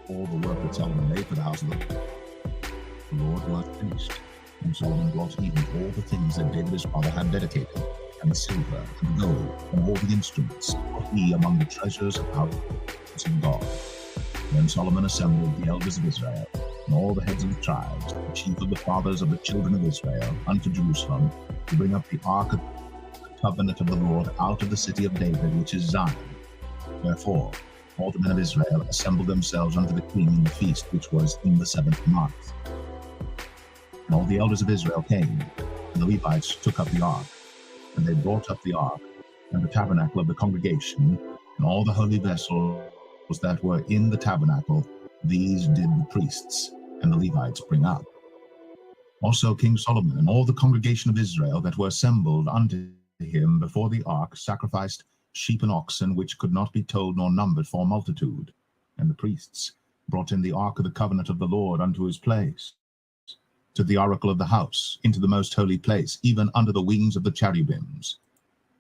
all the work that Solomon made for the house of the Lord was finished. And Solomon brought even all the things that David his father had dedicated, and the silver, and the gold, and all the instruments, put he among the treasures of the house of God. Then Solomon assembled the elders of Israel, and all the heads of the tribes, the chief of the fathers of the children of Israel, unto Jerusalem, to bring up the ark of the covenant of the Lord out of the city of David, which is Zion. Wherefore all the men of Israel assembled themselves unto the king in the feast which was in the 7th month. And all the elders of Israel came, and the Levites took up the ark, and they brought up the ark, and the tabernacle of the congregation, and all the holy vessels that were in the tabernacle, these did the priests and the Levites bring up. Also King Solomon and all the congregation of Israel that were assembled unto him before the ark sacrificed sheep and oxen, which could not be told nor numbered for multitude. And the priests brought in the ark of the covenant of the Lord unto his place, to the oracle of the house, into the most holy place, even under the wings of the cherubims.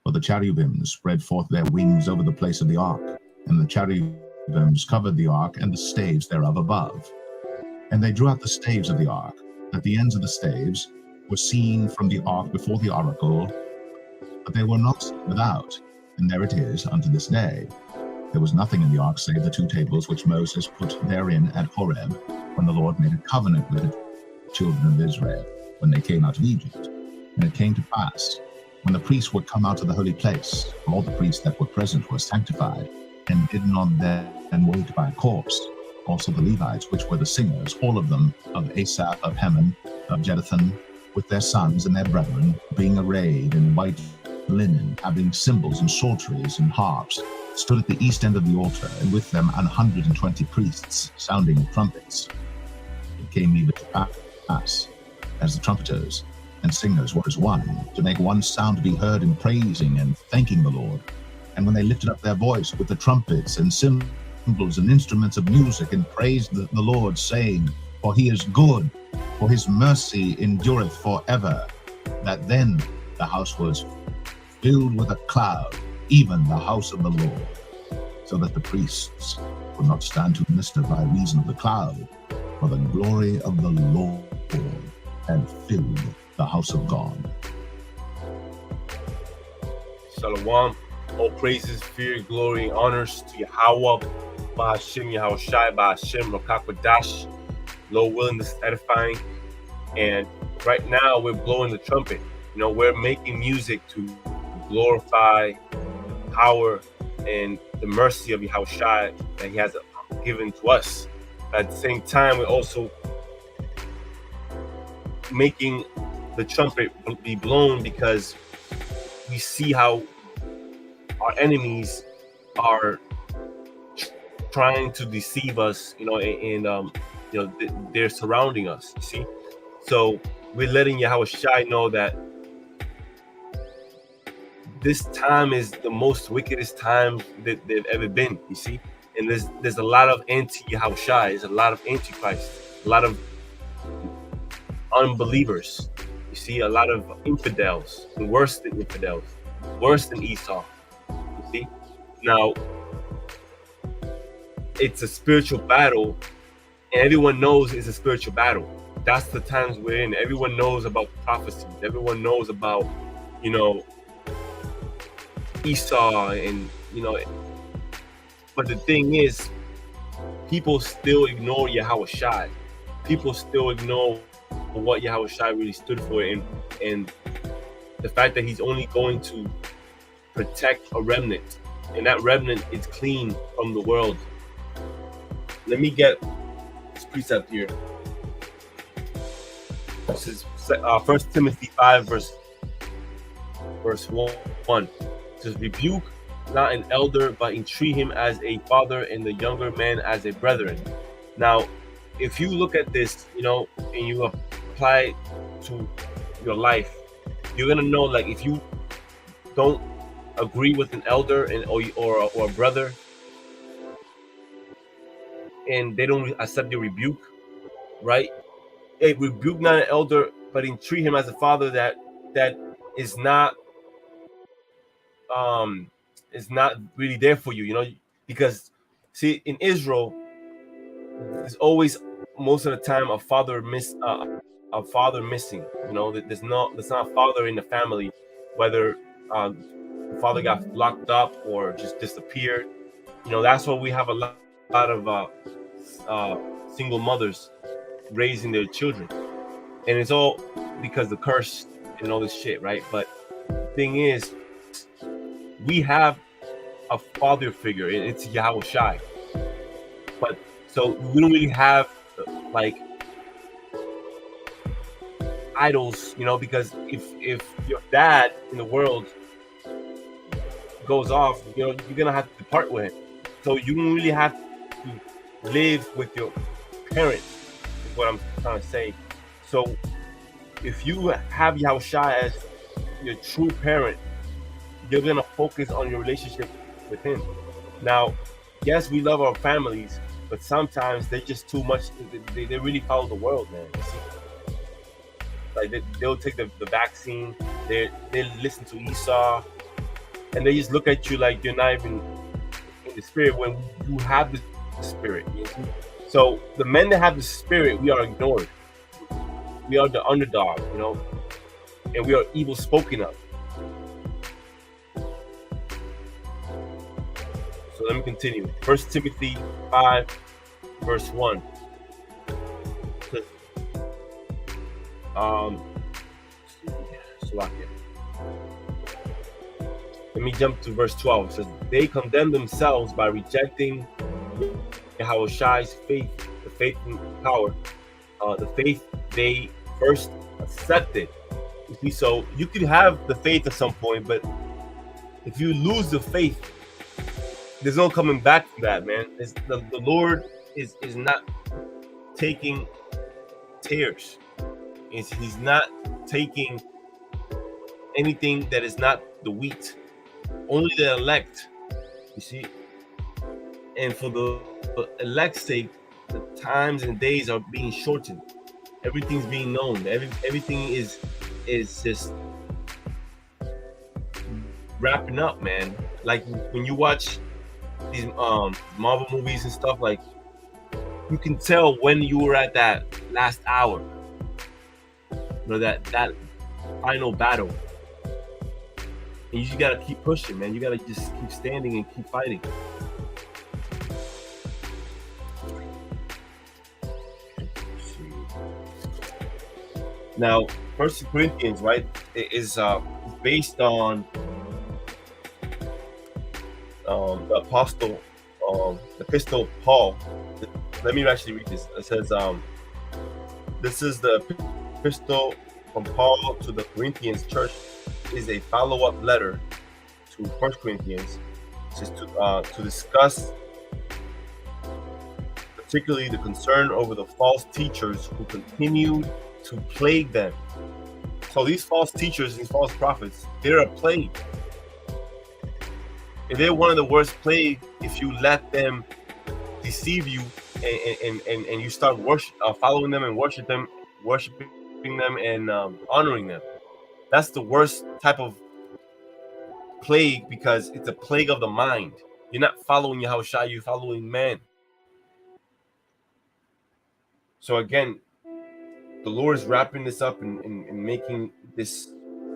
For the cherubims spread forth their wings over the place of the ark, and the cherubims covered the ark and the staves thereof above. And they drew out the staves of the ark, that the ends of the staves were seen from the ark before the oracle, but they were not seen without. And there it is unto this day. There was nothing in the ark save the 2 tables which Moses put therein at Horeb, when the Lord made a covenant with the children of Israel, when they came out of Egypt. And it came to pass, when the priests were come out of the holy place, all the priests that were present were sanctified, and did not then wait by a corpse. Also the Levites, which were the singers, all of them, of Asaph, of Heman, of Jeduthun, with their sons and their brethren, being arrayed in white linen, having cymbals and psalteries and harps, stood at the east end of the altar, and with them 120 priests, sounding trumpets. It came even to pass, as the trumpeters and singers were as one, to make one sound to be heard in praising and thanking the Lord. And when they lifted up their voice with the trumpets and cymbals and instruments of music, and praised the Lord, saying, For he is good, for his mercy endureth forever, that then the house was filled with a cloud, even the house of the Lord, so that the priests would not stand to minister by reason of the cloud, for the glory of the Lord had filled the house of God. Shalom. All praises, fear, glory, and honors to Yahweh, Bahashim, Yahushai, Bahashim, Rakakwadash. Lord willing, this is edifying. And right now, we're blowing the trumpet. You know, we're making music to glorify the power and the mercy of Yahushai that he has given to us. At the same time, we're also making the trumpet be blown because we see how our enemies are trying to deceive us, you know, and you know, they're surrounding us, you see. So we're letting Yahushai know that this time is the most wickedest time that they've ever been, you see. And there's a lot of anti-Yahushai, there's a lot of antichrist, a lot of unbelievers, you see, a lot of infidels, and worse than infidels, worse than Esau, you see. Now, it's a spiritual battle, and everyone knows it's a spiritual battle. That's the times we're in. Everyone knows about prophecies. Everyone knows about, you know, Esau, and you know. But the thing is, people still ignore Yahushai. People still ignore what Yahushai really stood for, and the fact that he's only going to protect a remnant, and that remnant is clean from the world. Let me get this precept here. This is 1 Timothy 5, verse 1. It says, rebuke not an elder, but entreat him as a father, and the younger man as a brethren. Now, if you look at this, you know, and you apply it to your life, you're gonna know, like, if you don't agree with an elder or a brother, and they don't accept your rebuke, right? Hey, rebuke not an elder, but entreat him as a father that is not really there for you, you know. Because see, in Israel, there's always, most of the time, a father missing. You know, there's not a father in the family, whether the father got locked up or just disappeared. You know, that's why we have a lot of single mothers raising their children, and it's all because the curse and all this shit, right? But the thing is, we have a father figure, and it's Yahweh Shai. But so we don't really have like idols, you know, because if your dad in the world goes off, you know, you're gonna have to part with him. So you don't really have to live with your parents, is what I'm trying to say. So if you have Yahushua as your true parent, you're gonna focus on your relationship with him. Now, yes, we love our families, but sometimes they just too much. They really follow the world, man. You see? Like they'll take the vaccine. They listen to Esau, and they just look at you like you're not even in the spirit when you have the spirit. You see? So the men that have the spirit, we are ignored. We are the underdog, you know, and we are evil spoken of. So let me continue. 1 Timothy 5, verse 1. Let me jump to verse 12. It says, they condemn themselves by rejecting Yahweh's faith, the faith and power, the faith they first accepted. You see, so you could have the faith at some point, but if you lose the faith, there's no coming back from that, man. The Lord is not taking tears. He's not taking anything that is not the wheat. Only the elect, you see. And for the elect's sake, the times and days are being shortened. Everything's being known. Everything is just wrapping up, man. Like when you watch these Marvel movies and stuff, like you can tell when you were at that last hour, you know, that final battle, and you just gotta keep pushing, man. You gotta just keep standing and keep fighting. Now, 1 Corinthians, right, is based on the apostle, the epistle of Paul. Let me actually read this. It says, this is the epistle from Paul to the Corinthians church. It is a follow-up letter to 1 Corinthians. It says to discuss particularly the concern over the false teachers who continued to plague them. So these false teachers, these false prophets, they're a plague. And they're one of the worst plague if you let them deceive you and you start following them and worshiping them and honoring them. That's the worst type of plague because it's a plague of the mind. You're not following Yahushua, you're following man. So again, the Lord is wrapping this up and making this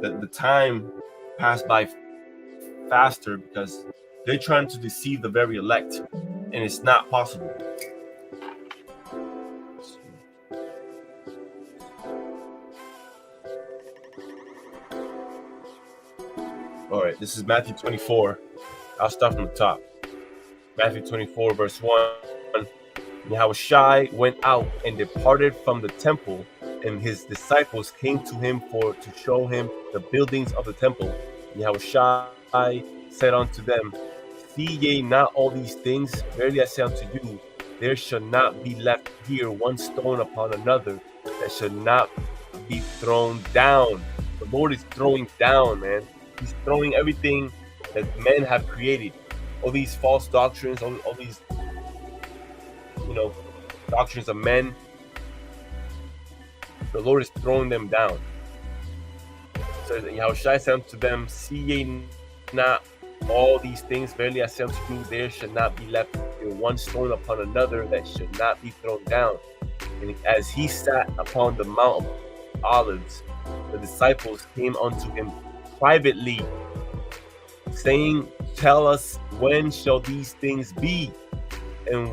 the time pass by faster because they're trying to deceive the very elect, and it's not possible. All right, this is Matthew 24. I'll start from the top. Matthew 24, verse 1. Yahushua went out and departed from the temple, and his disciples came to him to show him the buildings of the temple. Yahushua said unto them, see ye not all these things? Verily I say unto you, there shall not be left here one stone upon another that shall not be thrown down. The Lord is throwing down, man. He's throwing everything that men have created. All these false doctrines, all these, you know, doctrines of men. The Lord is throwing them down. So Yahushua said unto them, see ye not all these things, verily I say unto you, there should not be left in one stone upon another that should not be thrown down. And as he sat upon the Mount of Olives, the disciples came unto him privately, saying, Tell us, when shall these things be? And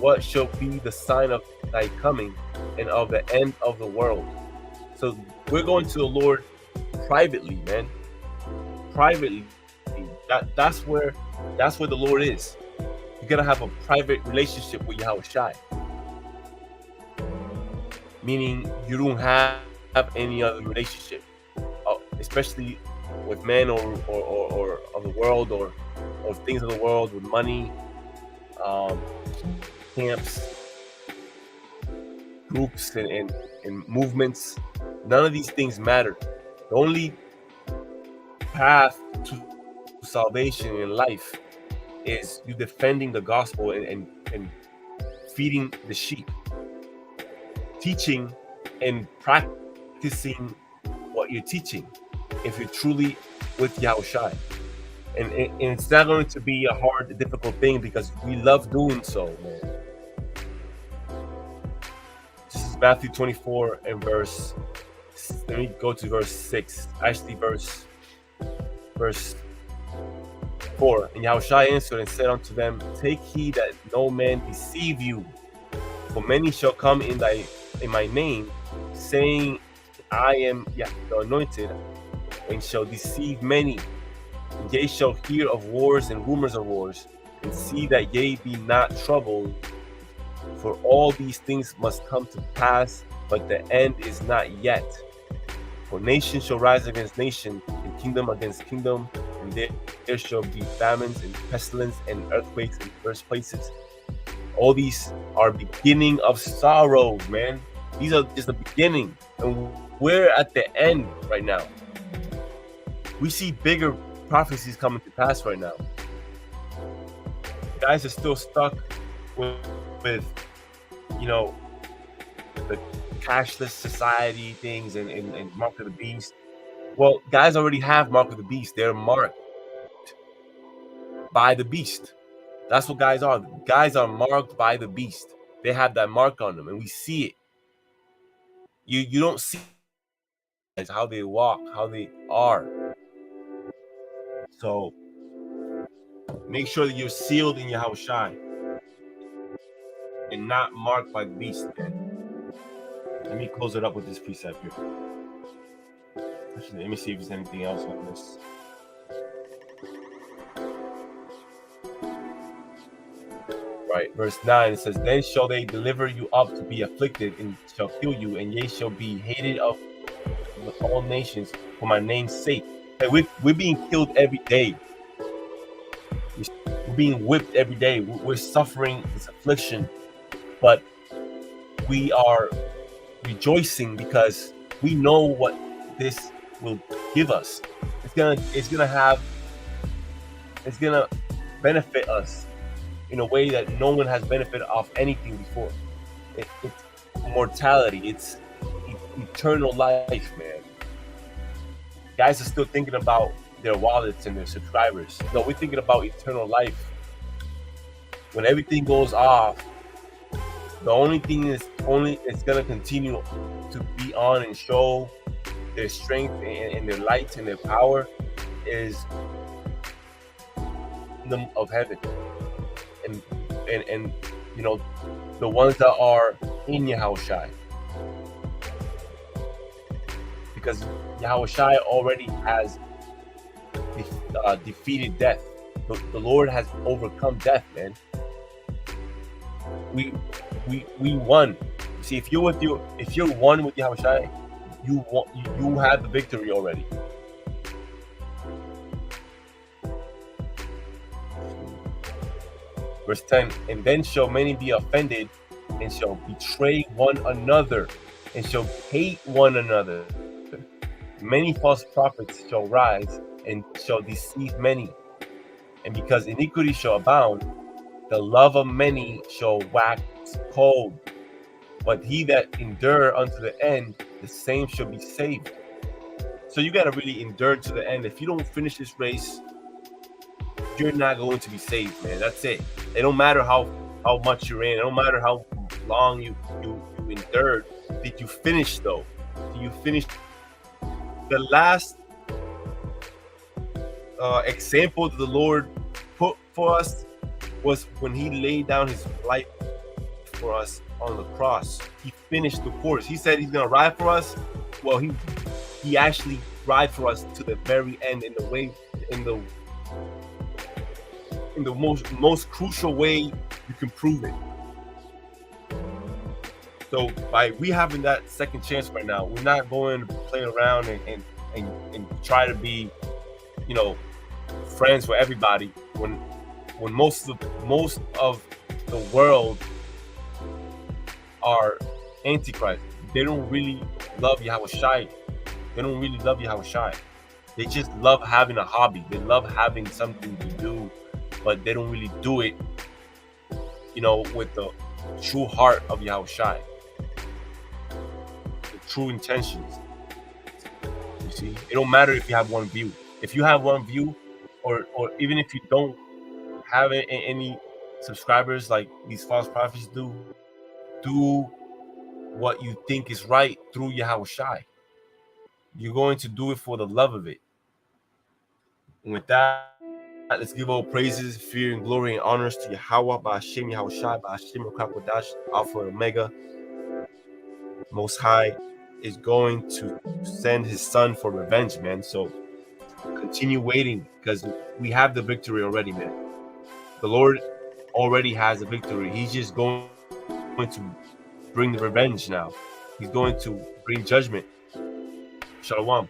what shall be the sign of thy coming and of the end of the world? So we're going to the Lord privately, man. Privately. That's where the Lord is. You're gonna have a private relationship with Yahushua. Meaning you don't have any other relationship, especially with men or of the world or things of the world, with money, camps, groups, and movements. None of these things matter. The only path to salvation in life is you defending the gospel and feeding the sheep, teaching and practicing what you're teaching, if you're truly with Yahushua. And it's not going to be a hard, difficult thing, because we love doing so, man. This is Matthew 24 and verse, let me go to verse 6. Actually, verse 4. And Yahushua answered and said unto them, Take heed that no man deceive you, for many shall come in my name, saying, I am the anointed, and shall deceive many. And ye shall hear of wars and rumors of wars, and see that ye be not troubled, for all these things must come to pass, but the end is not yet. For nation shall rise against nation, and kingdom against kingdom, and there shall be famines and pestilence and earthquakes in diverse places. All these are beginning of sorrows, man. These are just the beginning, and we're at the end right now. We see bigger prophecies coming to pass right now. Guys are still stuck with the cashless society things and Mark of the Beast. Well, guys already have Mark of the Beast. They're marked by the beast. That's what guys are. Guys are marked by the beast. They have that mark on them, and we see it. You don't see how they walk, how they are. So make sure that you're sealed in Yahushua and not marked by the beast, man. Let me close it up with this precept here. Actually, let me see if there's anything else on this. Right, verse 9, it says, Then shall they deliver you up to be afflicted, and shall kill you, and ye shall be hated of all nations for my name's sake. Hey, we're being killed every day. We're being whipped every day. We're suffering this affliction, but we are rejoicing because we know what this will give us. It's gonna benefit us in a way that no one has benefited off anything before. It's mortality. It's eternal life, man. Guys are still thinking about their wallets and their subscribers. No, we're thinking about eternal life. When everything goes off, the only thing it's gonna continue to be on and show their strength and their light and their power is the of heaven. And the ones that are in Yahushua, because Yahushua already has defeated death. The Lord has overcome death, man. We won. See, if you're one with Yahushua, you have the victory already. Verse 10, and then shall many be offended, and shall betray one another, and shall hate one another. Many false prophets shall rise, and shall deceive many. And because iniquity shall abound, the love of many shall wax cold. But he that endure unto the end, the same shall be saved. So you got to really endure to the end. If you don't finish this race you're not going to be saved, man. That's it. It don't matter how much you're in. It don't matter how long you endured. Did you finish though? Did you finish? The last example that the Lord put for us was when He laid down His life for us on the cross. He finished the course. He said He's gonna ride for us. Well, He actually ride for us to the very end in the way, in the most crucial way you can prove it. So by we having that second chance right now, we're not going to play around and try to be, you know, friends with everybody when most of the world are antichrist. They don't really love Yahweh Shai. They don't really love Yahweh Shai. They just love having a hobby. They love having something to do, but they don't really do it, you know, with the true heart of Yahweh Shai. The true intentions. You see? It don't matter if you have one view. If you have one view, or even if you don't have any subscribers like these false prophets do what you think is right through Yahweh Shai. You're going to do it for the love of it. And with that, let's give all praises, fear, and glory and honors to Yahweh, Ba'ashem Yahweh Shai, Ba'ashem Rakakwadash, Alpha and Omega. Most High is going to send His Son for revenge, man. So continue waiting, because we have the victory already, man. The Lord already has a victory. He's just going to bring the revenge now. He's going to bring judgment. Shalom.